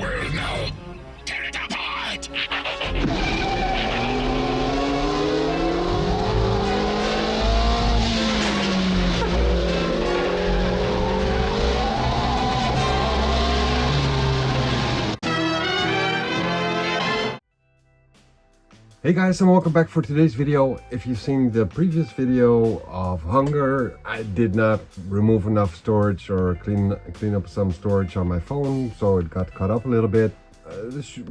world now. Tear it apart! Hey guys, and welcome back for today's video. If you've seen the previous video of hunger, I did not remove enough storage or clean up some storage on my phone, so it got caught up a little bit.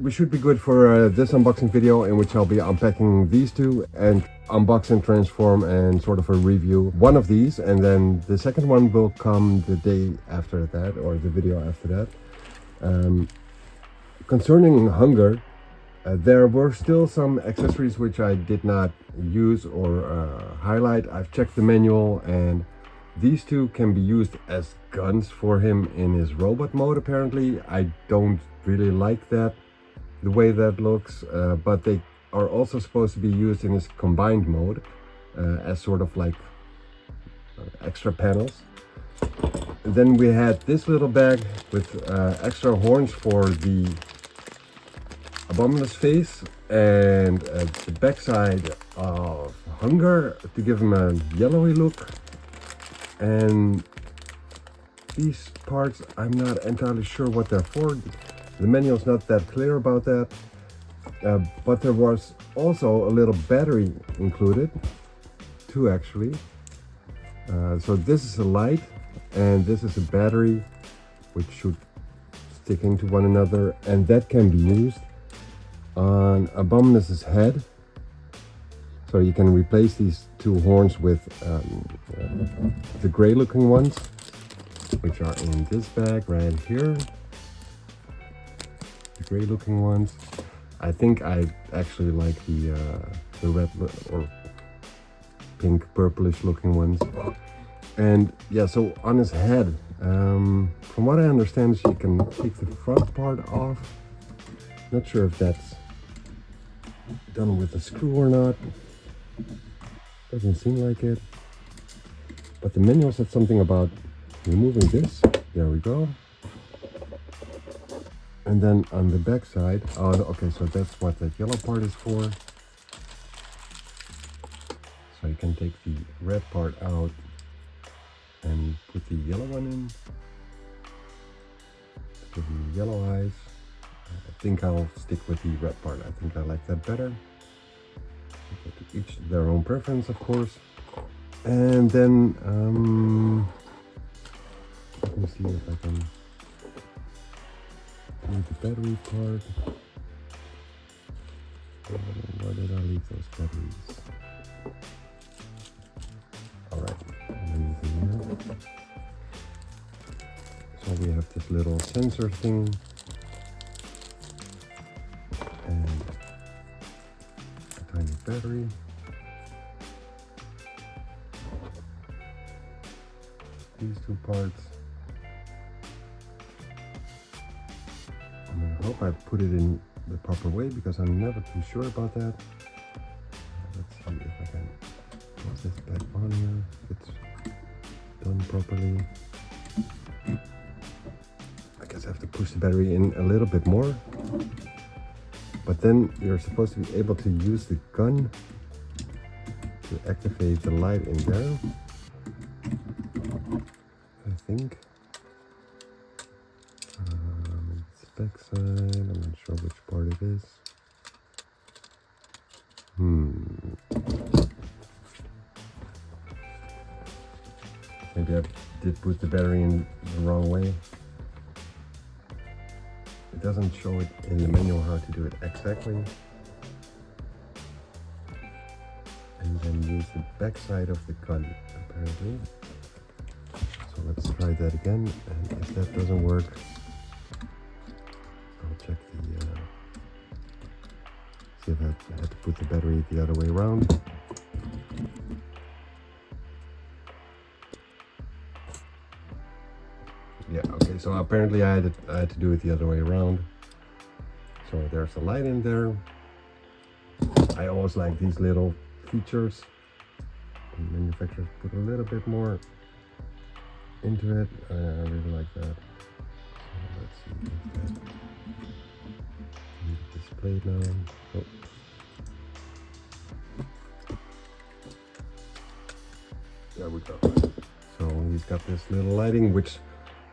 We should be good for this unboxing video, in which I'll be unpacking these two and unbox and transform and sort of a review one of these, and then the second one will come the day after that, or the video after that. Concerning hunger, there were still some accessories which I did not use or highlight. I've checked the manual, and these two can be used as guns for him in his robot mode apparently. I don't really like that, the way that looks, but they are also supposed to be used in his combined mode as sort of like extra panels. And then we had this little bag with extra horns for the Abominous face and the backside of Hunger to give him a yellowy look. And these parts, I'm not entirely sure what they're for. The manual's not that clear about that, but there was also a little battery included, two actually. So this is a light and this is a battery which should stick into one another, and that can be used on Abominus's head. So you can replace these two horns with the gray looking ones, which are in this bag right here. The gray looking ones. I think I actually like the red or pink purplish looking ones. And yeah, so on his head, from what I understand, you can take the front part off. Not sure if that's done with a screw or not. Doesn't seem like it. But the manual said something about removing this. There we go. And then on the back side, oh, okay, so that's what that yellow part is for. So you can take the red part out and put the yellow one in. Give him yellow eyes. I think I'll stick with the red part. I think I like that better. To each their own preference, of course. And then let me see if I can do the battery part. Where did I leave those batteries? Alright, so we have this little sensor thing. And a tiny battery. These two parts. And I hope I put it in the proper way, because I'm never too sure about that. Let's see if I can put this back on here, if it's done properly. I guess I have to push the battery in a little bit more. But then you're supposed to be able to use the gun to activate the light in there, I think. It's backside, I'm not sure which part it is. Maybe I did put the battery in the wrong way. It doesn't show it in the manual how to do it exactly. And then use the back side of the gun, apparently. So let's try that again, and if that doesn't work, I'll check the see if I had to put the battery the other way around. Yeah, okay, so apparently I had to do it the other way around. So there's a light in there. I always like these little features. The manufacturers put a little bit more into it. I really like that. So let's see if that plate now. Oh. There we go. So he's got this little lighting which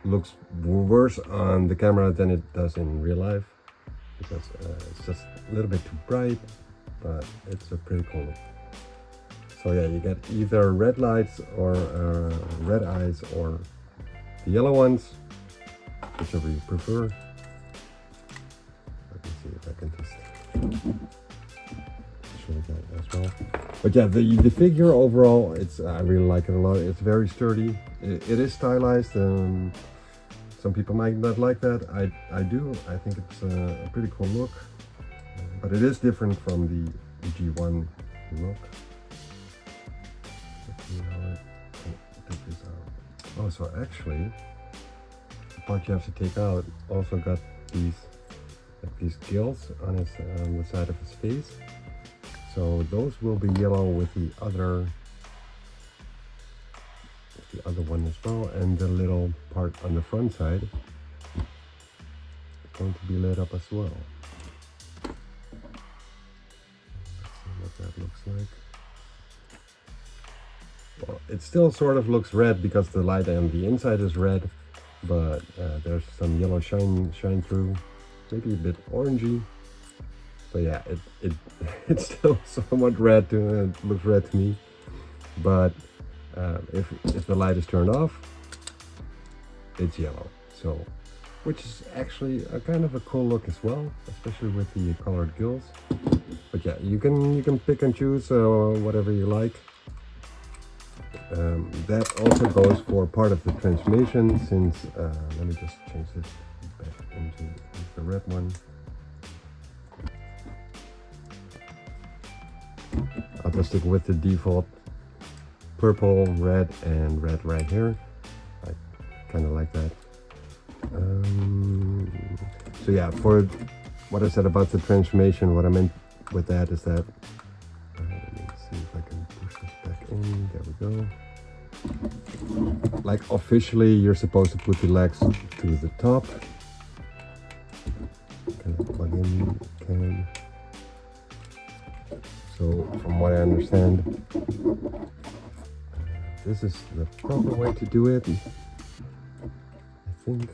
looks worse on the camera than it does in real life, because it's just a little bit too bright, but it's a pretty cool look. So yeah, you get either red lights or red eyes or the yellow ones, whichever you prefer. Let me see if I can just show that as well. But yeah, the figure overall, I really like it a lot. It's very sturdy. It is stylized. Some people might not like that. I do. I think it's a pretty cool look. But it is different from the G1 look. Take this out. Oh, so actually, the part you have to take out also got these gills on the side of his face. So those will be yellow with the other one as well, and the little part on the front side is going to be lit up as well. Let's see what that looks like. Well, it still sort of looks red because the light on the inside is red, but there's some yellow shine through, maybe a bit orangey. So yeah, it's still somewhat red. It looks red to me, but if the light is turned off, it's yellow. So, which is actually a kind of a cool look as well, especially with the colored gills. But yeah, you can pick and choose whatever you like. That also goes for part of the transformation, since let me just change this back into the red one. I'll just stick with the default purple, red, and red right here. I kind of like that. So yeah, for what I said about the transformation, what I meant with that is that, let me see if I can push this back in. There we go. Like officially, you're supposed to put the legs to the top. Can I plug in? Can. So from what I understand, this is the proper way to do it, I think.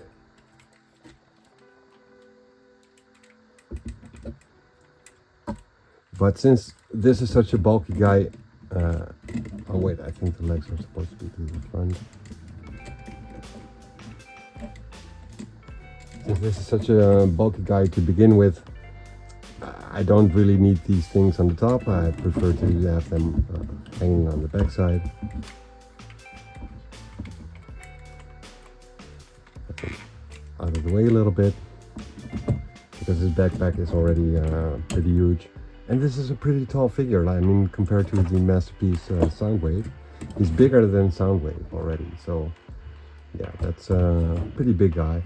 But since this is such a bulky guy, oh wait, I think the legs are supposed to be to the front. Since this is such a bulky guy to begin with, I don't really need these things on the top. I prefer to have them hanging on the back side. Put them out of the way a little bit, because his backpack is already pretty huge. And this is a pretty tall figure. I mean, compared to the Masterpiece Soundwave, he's bigger than Soundwave already. So yeah, that's a pretty big guy.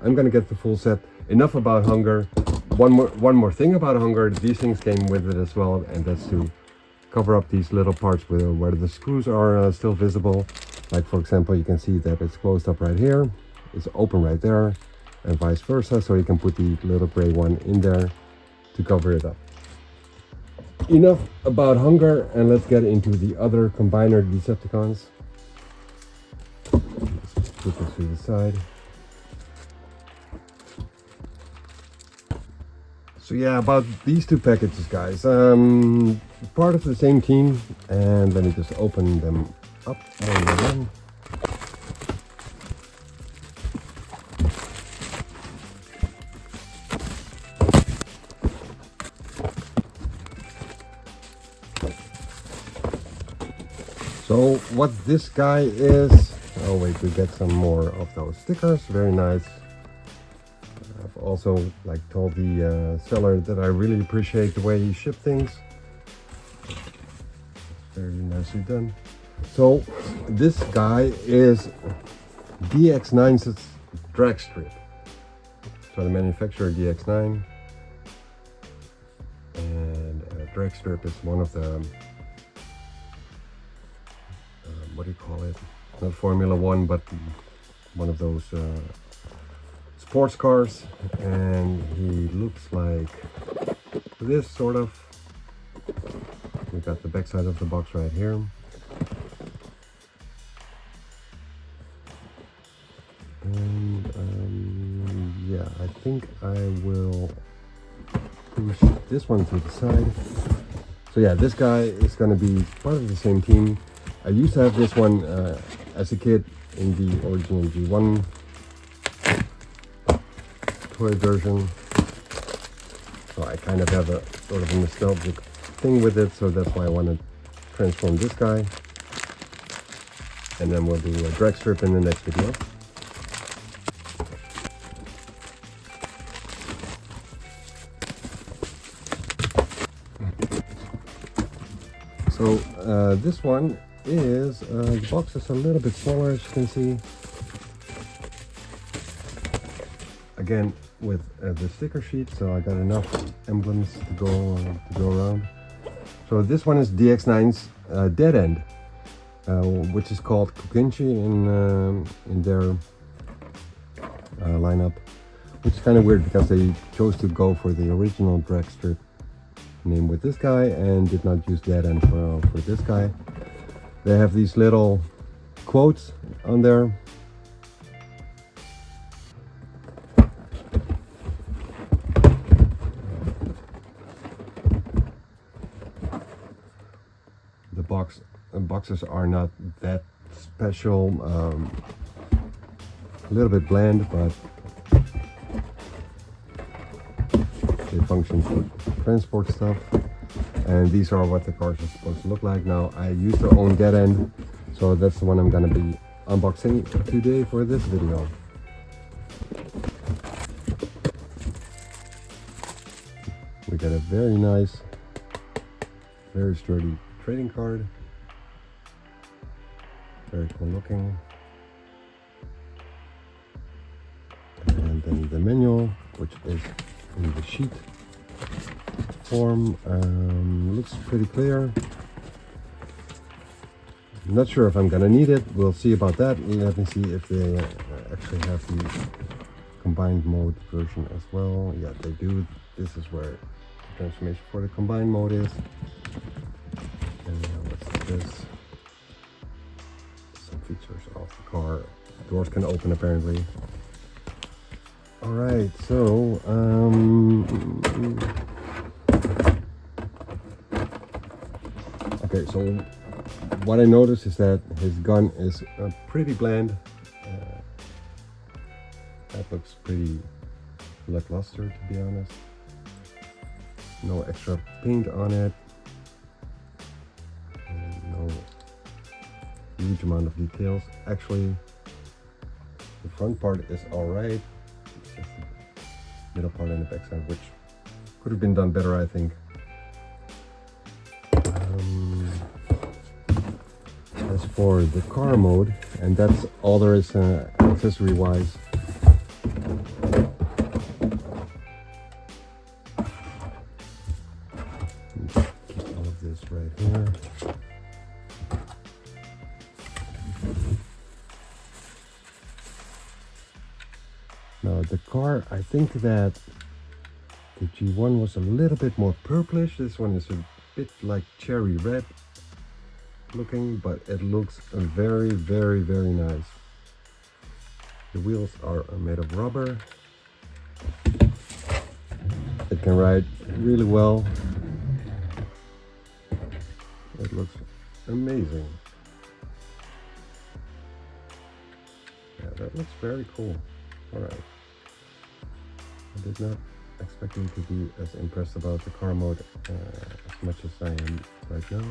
I'm gonna get the full set. Enough about Hunger. One more thing about Hunger. These things came with it as well, and that's to cover up these little parts where the screws are still visible. Like for example, you can see that it's closed up right here. It's open right there, and vice versa. So you can put the little gray one in there to cover it up. Enough about Hunger, and let's get into the other combiner Decepticons. Just put this to the side. So yeah, about these two packages, guys. Part of the same team, and let me just open them up one by one. So what this guy is, oh wait, we get some more of those stickers, very nice. I've also told the seller that I really appreciate the way he shipped things. Very nicely done. So this guy is DX9's drag strip. So the manufacturer DX9, and drag strip is one of the what do you call it? Not Formula One, but one of those sports cars, and he looks like this sort of. We got the back side of the box right here. And yeah, I think I will push this one to the side. So yeah, this guy is going to be part of the same team. I used to have this one as a kid in the original G1 toy version. So I kind of have a sort of a nostalgic thing with it, so that's why I want to transform this guy. And then we'll do a drag strip in the next video. So this one is, the box is a little bit smaller, as you can see. Again, with the sticker sheet, so I got enough emblems to go around. So this one is DX9's Dead End, which is called KUKINSKI in their lineup, which is kind of weird because they chose to go for the original drag strip name with this guy and did not use Dead End for this guy. They have these little quotes on there. The boxes are not that special, a little bit bland, but they function for transport stuff. And these are what the cars are supposed to look like. Now, I used to own Dead End, so that's the one I'm gonna be unboxing today for this video. We got a very nice, very sturdy trading card. Very cool looking. And then the manual, which is in the sheet form. Looks pretty clear. I'm not sure if I'm gonna need it. We'll see about that. Let me see if they actually have the combined mode version as well. Yeah, they do. This is where the transformation for the combined mode is. And what's this? Some features of the car. Doors can open apparently. All right, so okay, so what I noticed is that his gun is pretty bland. That looks pretty lackluster, to be honest. No extra paint on it. No huge amount of details. Actually, the front part is all right. It's just the middle part and the back side, which could have been done better, I think. As for the car mode, and that's all there is accessory wise. Keep all of this right here. Now the car, I think that the G1 was a little bit more purplish. This one is a bit like cherry red looking, but it looks very, very, very nice. The wheels are made of rubber. It can ride really well. It looks amazing. Yeah, that looks very cool. All right. I did not expect me to be as impressed about the car mode as much as I am right now.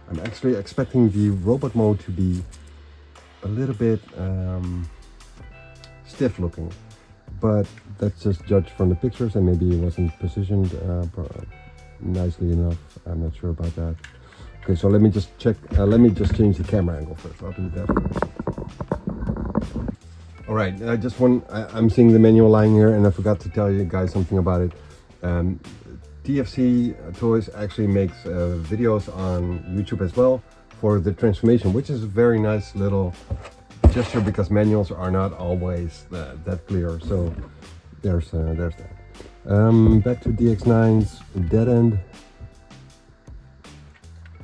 I'm actually expecting the robot mode to be a little bit stiff looking, but that's just judged from the pictures, and maybe it wasn't positioned nicely enough. I'm not sure about that. Okay, so let me just check. Let me just change the camera angle first. I'll do that first. All right, I'm seeing the manual lying here, and I forgot to tell you guys something about it. TFC Toys actually makes videos on YouTube as well for the transformation, which is a very nice little gesture because manuals are not always that clear. So there's that. Back to DX9's Dead End.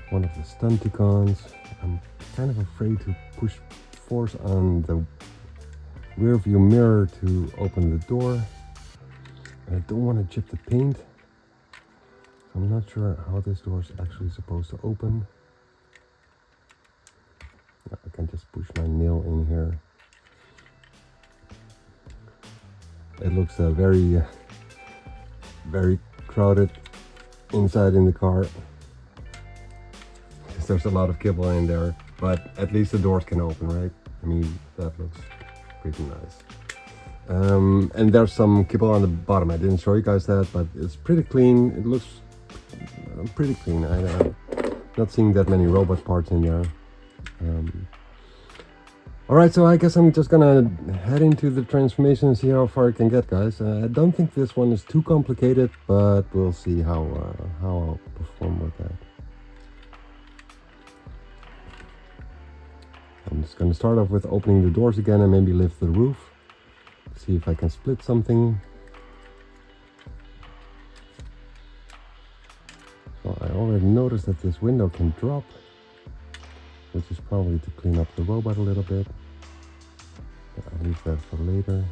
One of the STUNTICONs. I'm kind of afraid to push force on the rear view mirror to open the door. And I don't want to chip the paint. So I'm not sure how this door is actually supposed to open. I can just push my nail in here. It looks very crowded inside in the car. There's a lot of kibble in there, but at least the doors can open, right? I mean, that looks pretty nice. And there's some kibble on the bottom. I didn't show you guys that, but it's pretty clean. It looks pretty clean. I'm not seeing that many robot parts in there. Alright, so I guess I'm just gonna head into the transformation and see how far I can get, guys. I don't think this one is too complicated, but we'll see how I'll perform with that. I'm just gonna start off with opening the doors again and maybe lift the roof. See if I can split something. Well, I already noticed that this window can drop, which is probably to clean up the robot a little bit. But I'll leave that for later.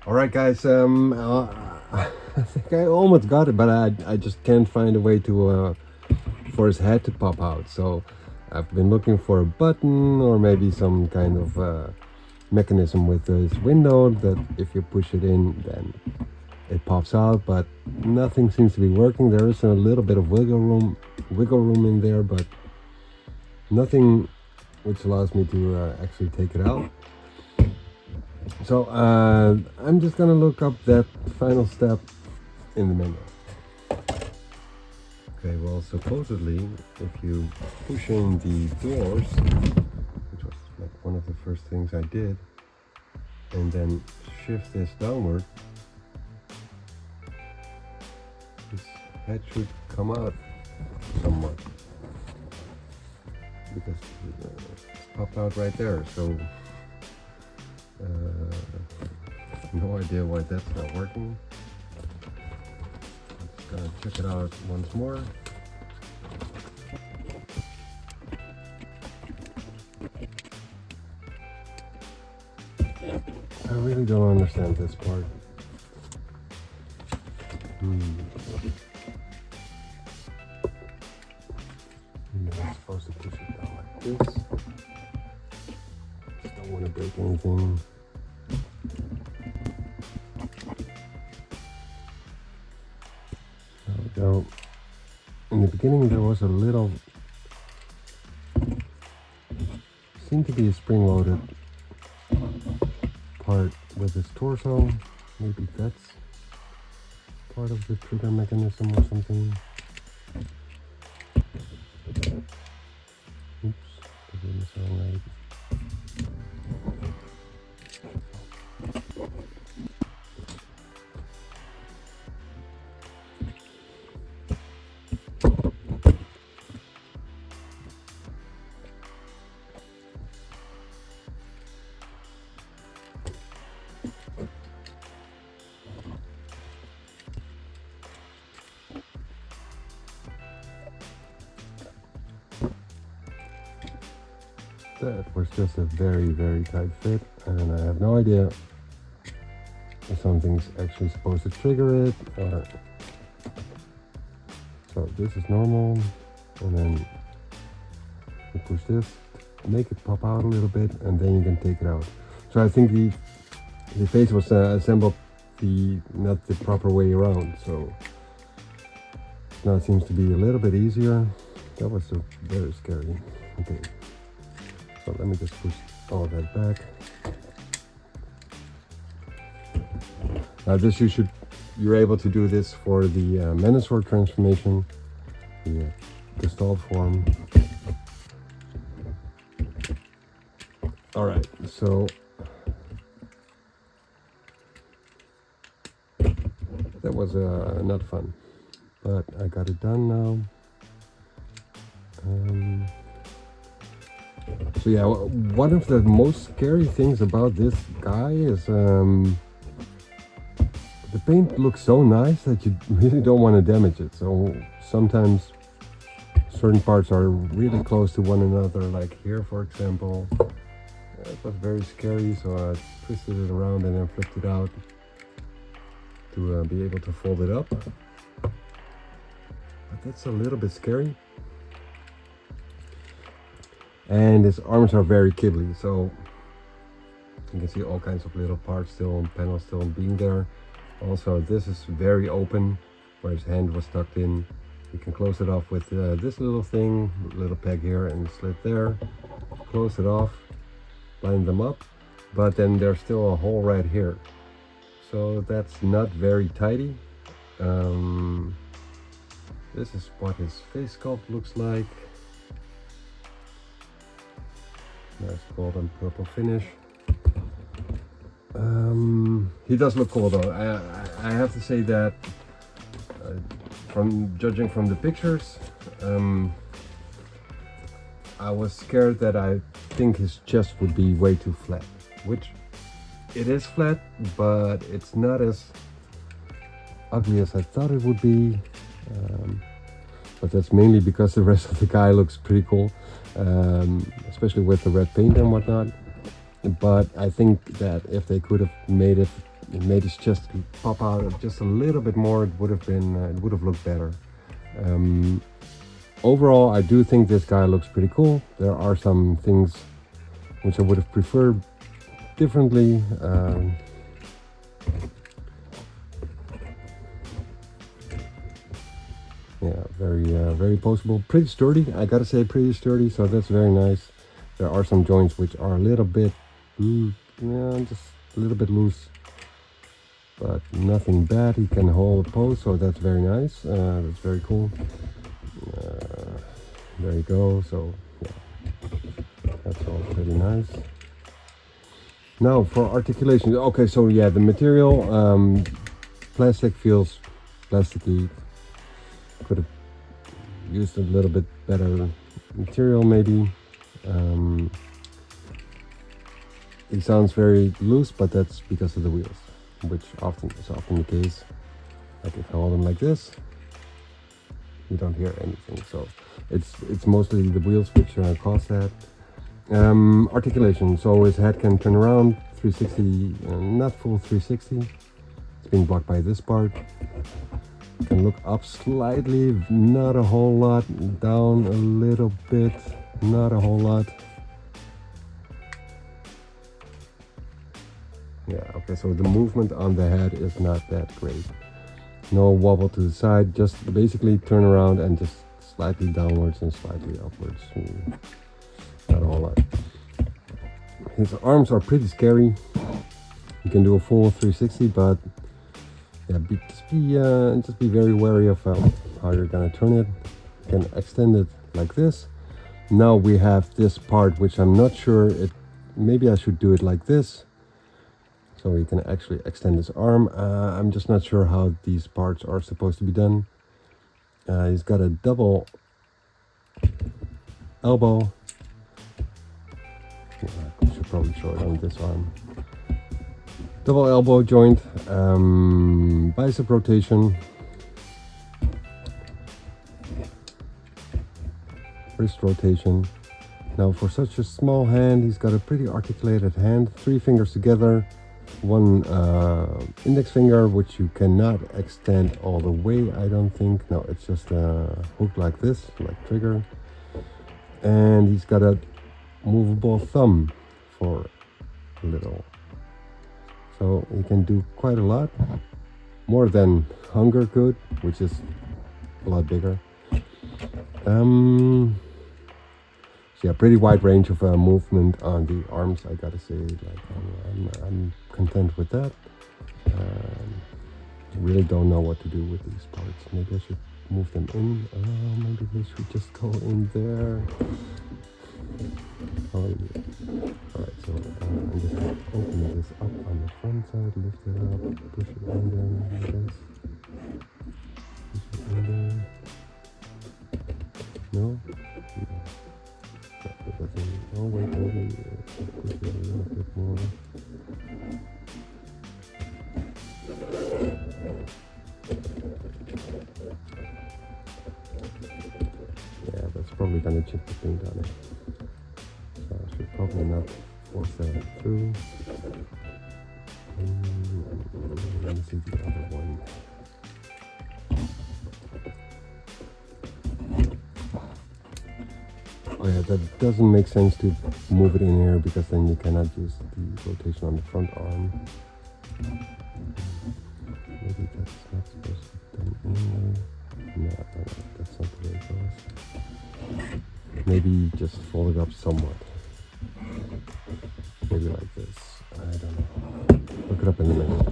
Alright guys, I think I almost got it, but I just can't find a way to for his head to pop out. So I've been looking for a button or maybe some kind of mechanism with this window that if you push it in, then it pops out, but nothing seems to be working. There is a little bit of wiggle room in there, but nothing which allows me to actually take it out. So I'm just gonna look up that final step in the manual. Okay, well, supposedly if you push in the doors, which was like one of the first things I did, and then shift this downward, this head should come out somewhat, because it's popped out right there. So no idea why that's not working. I'm just gonna check it out once more. I really don't understand this part. I'm supposed to push it down like this. Just don't want to break anything. There we go. In the beginning there was a little, seemed to be a spring-loaded part with its torso. Maybe that's part of the trigger mechanism or something. Oops, I did this all right. That was just a very, very tight fit, and I have no idea if something's actually supposed to trigger it, or... So this is normal, and then you push this, make it pop out a little bit, and then you can take it out. So I think the face was assembled not the proper way around, so now it seems to be a little bit easier. That was very scary. Okay. So let me just push all that back. This you're able to do this for the Manasword transformation, the gestalt form. All right, so that was not fun, but I got it done now. So yeah, one of the most scary things about this guy is the paint looks so nice that you really don't want to damage it. So sometimes certain parts are really close to one another, like here for example. It was very scary, so I twisted it around and then flipped it out to be able to fold it up. But that's a little bit scary. And his arms are very kibbly, so you can see all kinds of little parts still, panels still being there. Also, this is very open, where his hand was tucked in. You can close it off with this little thing, little peg here and slit there. Close it off, line them up, but then there's still a hole right here. So that's not very tidy. This is what his face sculpt looks like. Nice gold and purple finish. He does look cool though. I have to say that from judging from the pictures, I was scared that I think his chest would be way too flat, which it is flat, but it's not as ugly as I thought it would be. But that's mainly because the rest of the guy looks pretty cool, especially with the red paint and whatnot. But I think that if they could have made his chest pop out just a little bit more, it would have looked better. Overall, I do think this guy looks pretty cool. There are some things which I would have preferred differently. Yeah, very postable, pretty sturdy. I gotta say, pretty sturdy. So that's very nice. There are some joints which are a little bit, just a little bit loose, but nothing bad. He can hold a pose, so that's very nice. That's very cool. There you go. So yeah, that's all pretty nice. Now for articulation. Okay, so yeah, the material, plastic feels plasticky. Could have used a little bit better material maybe. It sounds very loose, but that's because of the wheels, which is often the case. Like if I hold them like this, you don't hear anything. So it's mostly the wheels which cause that. Articulation. So his head can turn around 360, not full 360. It's being blocked by this part. Can look up slightly, not a whole lot. Down a little bit, not a whole lot. Yeah, okay, so the movement on the head is not that great. No wobble to the side, just basically turn around and just slightly downwards and slightly upwards. Not a whole lot. His arms are pretty scary. You can do a full 360, but yeah, just be very wary of how you're gonna turn it. You can extend it like this. Now we have this part, which I'm not sure. Maybe I should do it like this, so he can actually extend his arm. I'm just not sure how these parts are supposed to be done. He's got a double elbow. I should probably show it on this arm. Double elbow joint, bicep rotation, wrist rotation. Now for such a small hand, he's got a pretty articulated hand. 3 fingers together, 1 index finger, which you cannot extend all the way, I don't think. No, it's just hooked like this, like trigger. And he's got a movable thumb for a little. So he can do quite a lot, more than Hunger could, which is a lot bigger. So yeah, pretty wide range of movement on the arms, I gotta say. Like I'm content with that. Really don't know what to do with these parts. Maybe I should move them in. Maybe they should just go in there. Oh, yeah. Alright, so I'm just going to open this up on the front side, lift it up, push it in there like this. Push it in there. No? No. It doesn't. Oh, wait, maybe push it a little bit more. Yeah, that's probably going to chip the paint on it. So I should probably not force that through. Let me see the other one. Oh yeah, that doesn't make sense to move it in here because then you cannot use the rotation on the front arm. Maybe that's not supposed to be done anyway. No, that's not the way it goes. Maybe just fold it up somewhat. Maybe like this. I don't know. Look it up in the minute.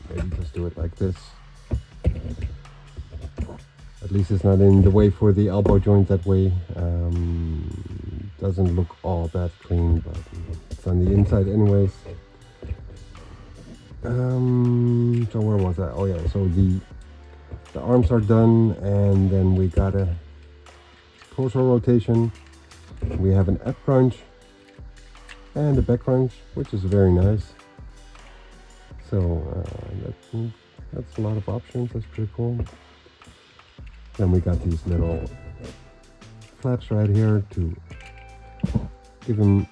Maybe just do it like this. At least it's not in the way for the elbow joint that way. Doesn't look all that clean, but it's on the inside anyways. So where was that? Oh yeah, so the arms are done, and then we got a torso rotation. We have an F crunch and a back crunch, which is very nice. So that's a lot of options. That's pretty cool. Then we got these little flaps right here to give him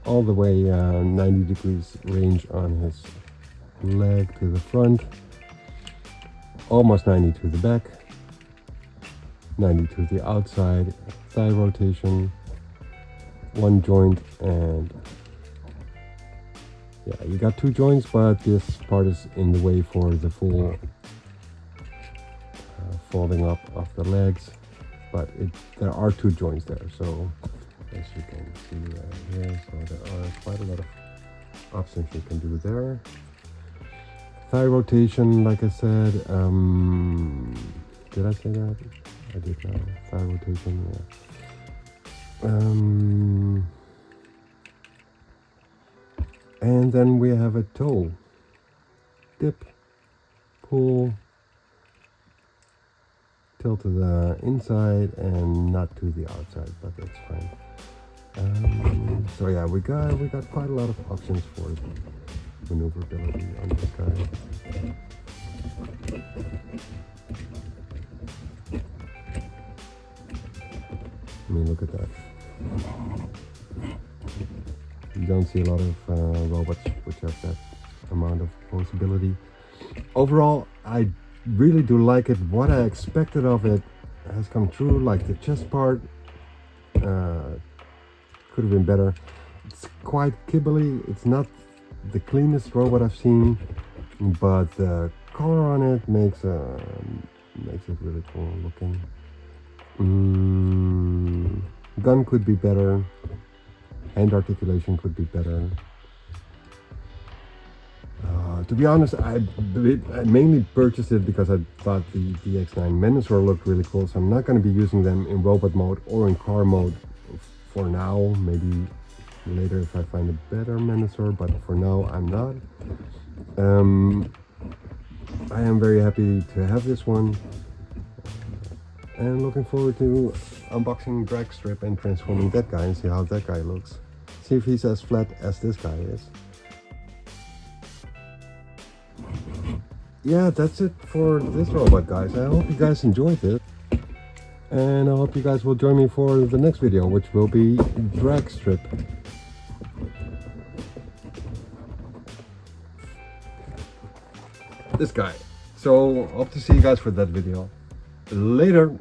all the way 90 degrees range on his leg to the front, almost 90 to the back, 90 to the outside, thigh rotation, one joint, and yeah, you got two joints, but this part is in the way for the full folding up of the legs. But there are two joints there, so as you can see here, so there are quite a lot of options you can do there. Thigh rotation, like I said, did I say that? I did now. Thigh rotation, yeah. And then we have a toe. Dip, pull, tilt to the inside and not to the outside, but that's fine. So yeah, we got quite a lot of options for maneuverability on this guy. I mean, look at that. You don't see a lot of robots which have that amount of possibility. Overall, I really do like it. What I expected of it has come true, like the chest part could have been better. It's quite kibbly. It's not the cleanest robot I've seen, but the color on it makes it really cool looking. Gun could be better. Hand articulation could be better. To be honest, I mainly purchased it because I thought the DX9 Menasor looked really cool, so I'm not going to be using them in robot mode or in car mode for now. Maybe later if I find a better Menasor, but for now I'm not. I am very happy to have this one, and looking forward to unboxing drag strip and transforming that guy and see how that guy looks. See if he's as flat as this guy is. Yeah, that's it for this robot, guys. I hope you guys enjoyed it, and I hope you guys will join me for the next video, which will be drag strip. This guy. So hope to see you guys for that video. Later.